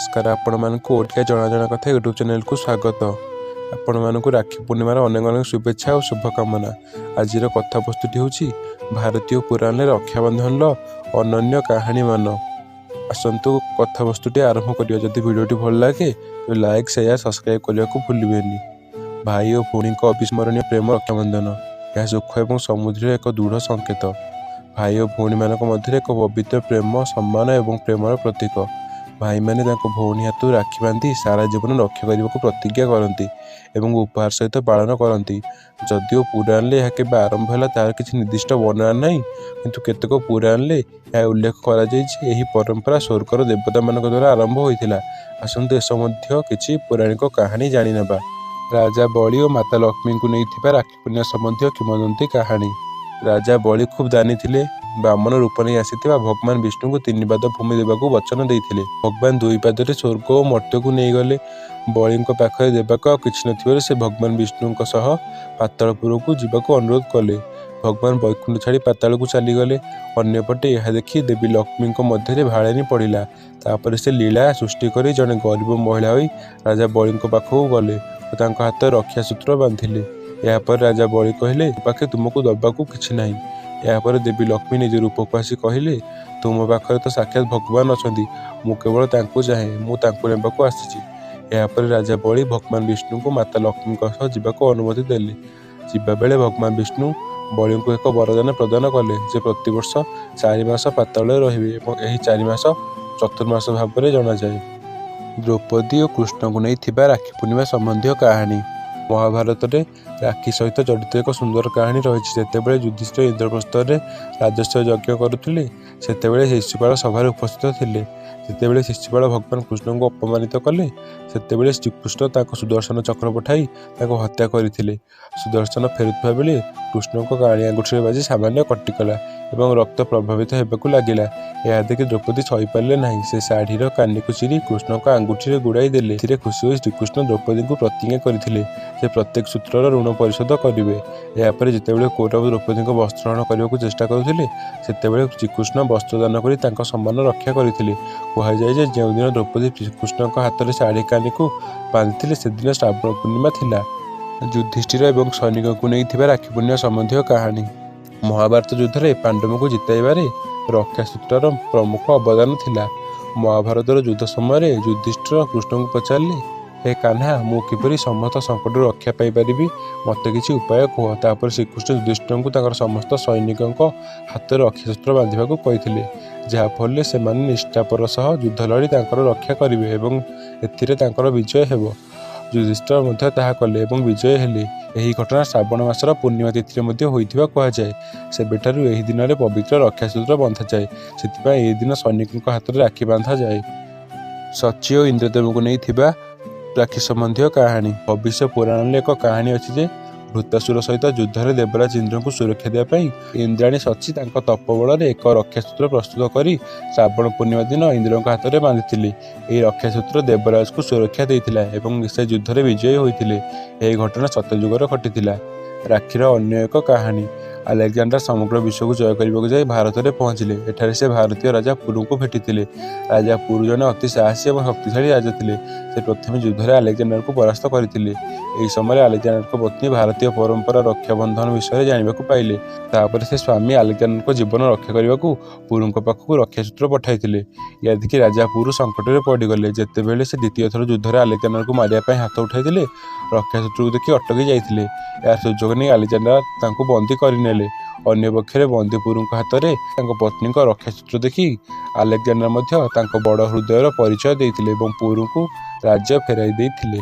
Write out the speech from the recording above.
नमस्कार आपण मानक ओडिया जना कथा यूट्यूब चैनल को स्वागत। आपण मानक राखी पूर्णिमार अनेक अनेक शुभेच्छा और शुभकामना। आज कथा वस्तुटी हूँ भारतीय पुराण रक्षाबंधन अनन्य कहानी मान। आसतु कथा वस्तुटी आरंभ करिया। जदि वीडियोटी भल लगे तो लाइक शेयर सब्सक्राइब करने को भूलें। भाई और भौणी अविस्मरणीय प्रेम रक्षाबंधन यह सुख और समुद्र एक दृढ़ संकेत। भाई और भौणी मान मध्य एक पवित्र प्रेम सम्मान और प्रेमर प्रतीक। भाई मैंने भौणी हाथ राखी बांधि सारा जीवन रक्षा करने को प्रतिज्ञा करती एवं उपहार सहित पालन करती। जदिओ पुराण यह के आरंभ है तार किसी निर्दिष्ट वर्णना नहीं, किंतु केतक पुराण यह उल्लेख कर परंपरा स्वर्गर देवता मान द्वारा आरंभ होता। आसतु एस किसी पौराणिक कहानी जाणीना। राजा बलि और माता लक्ष्मी को नहीं राखी पूर्णिमा संबंधी किंवदंती कहानी। राजा बलि खूब दानी थे। बामन रूप नहीं आसीथिबा भगवान विष्णु को 3 पाद भूमि देवाक वचन देते। भगवान 2 पादरे स्वर्ग और मर्त्य को नहीं गले। बलि पाखे देवाक किसी न से भगवान विष्णु सह पातालपुर को जीवाक अनुरोध कले। भगवान वैकुंठ छाड़ी पाताल को चलीगले। अन्यपटे यह देखी देवी लक्ष्मी मध्य भाड़ेनी पड़ा। तापर से लीला सृष्टि कर जड़े गरीब महिला हो राजा बलि पाखक गले और हाथ रक्षा सूत्र बांधिले। यापर राजा बलि कहले पाखे तुमको दबाकू किछि नहीं। यापर देवी लक्ष्मी निज रूप को आसी कहले तुम पाखे तो साक्षात भगवान अच्छा, मु केवल तांको चाहे, मुझे नेबाक आसी। यापर राजा बलि भगवान विष्णु को माता लक्ष्मी सह जीवाक अनुमति देले। जीवा बेले भगवान विष्णु बलि को एक वरदान प्रदान कले जे प्रतिवर्ष 4 मास पाताल रहिबे और एही 4 मास चतुर्मास भाव में जना जाए। द्रौपदी और कृष्ण को नहीं राखी पूर्णिमा संबंधी कहानी। महाभारत में राखी सहित जड़ित एक सुंदर कहानी रही। जितेबाला युधिष्ठिर इंद्रप्रस्थ में राजस्व यज्ञ करुले से शिशुपाल सभार उपस्थित थे। जितेबाला शिशुपाल भगवान कृष्ण को अपमानित कले से श्रीकृष्ण सुदर्शन चक्र पठाई हत्या करते। सुदर्शन फेरुवा बेले कृष्ण को काणी आंगुठी बाजी सामान्य कटिगला और रक्त प्रभावित होगा लगिला। यह देखि द्रौपदी सहीपारे ना से शाढ़ीर कानी को चिरी कृष्ण को आंगुठी गुड़ाई देले। खुशी हो श्रीकृष्ण द्रौपदी को प्रतिज्ञा करते से प्रत्येक सूत्रर ऋण परिशोध करेंगे। यापर जितेबाला कौरव द्रौपदी को वस्त्रहरण करने को चेष्टा करते श्रीकृष्ण वस्त्रदान कर सम्मान रक्षा करते। कहुए जो दिन द्रौपदी श्रीकृष्ण हाथ में शाढ़ी कानी को बांधि से दिन श्रावण पूर्णिमा थिला। युधिष्ठिर और सैनिक को नहीं राखी पूर्णिमा संबंधी कहानी। महाभारत युद्ध में पांडव को जिताइबारे रक्षा सूत्रर प्रमुख अवदान थिला। महाभारत युद्ध समय युधिष्ठिर कृष्ण को पचारे हे कान्हा मु किपरि समस्त संकट रक्षा पाई परिबी, मते किसी उपाय कह। तापर श्रीकृष्ण युधिष्ठिर को समस्त सैनिकों हाथ रक्षा सूत्र बांधा कहते जहाँफल से निष्ठापर सह युद्ध लड़ी रक्षा करेंगे और विजय हेब। युधिष्ठिर कले और विजय हेले। यही घटना श्रावण मासर पूर्णिमा तिथि में होता कहुए। सेबेठारु एही दिन में पवित्र रक्षा सूत्र बंधा जाए। से दिन सैनिकों हाथ में राखी बांधा जाए। सची और इंद्रदेव को नहीं राखी संबंधी कहानी। भविष्य पुराण एक कहानी अच्छी वृत्तासुर सहित युद्ध में देवराज इंद्र को सुरक्षा देवाई इंद्राणी सची तप बल एक रक्षा सूत्र प्रस्तुत कर श्रावण पूर्णिमा दिन इंद्र हाथ में बांधि। यह रक्षा सूत्र देवराज को सुरक्षा देता से युद्ध में विजयी होते। यह घटना सत्ययुगर घटी। राखीर अन्य एक कहानी। अलेक्जेंडर समग्र विश्व को जय करने जाए भारत में पहुँचले। एठारे से भारतीय राजा पुरु को भेटी। राजा पुरु जने अति साहसी और शक्तिशाली राजा थे। से प्रथम युद्ध में अलेक्जेंडर को परास्त करते। यह समय अलेक्जेंडर पत्नी भारतीय परंपरा रक्षाबंधन विषय जानवा पाइले। तापर से स्वामी अलेक्जेंडर जीवन रक्षा करने को पुरु पाखक रक्षा सूत्र पठाई। या देखि राजा पुरु संकट में पड़गले। जितेबाला से द्वितीय थर युद्ध में अलेक्जेंडर को मारिया हाथ उठाई रक्षा सूत्र को देखि अटकी जाते। यार सुजोग नहीं अलेक्जेंडर बंदी करने। अन्य पक्षे बंदी पुरु हाथ में पत्नी रक्षा सूत्र देखि अलेक्जेंडर बड़ हृदयर परिचय देते पुरु को राज्य फेराई देते।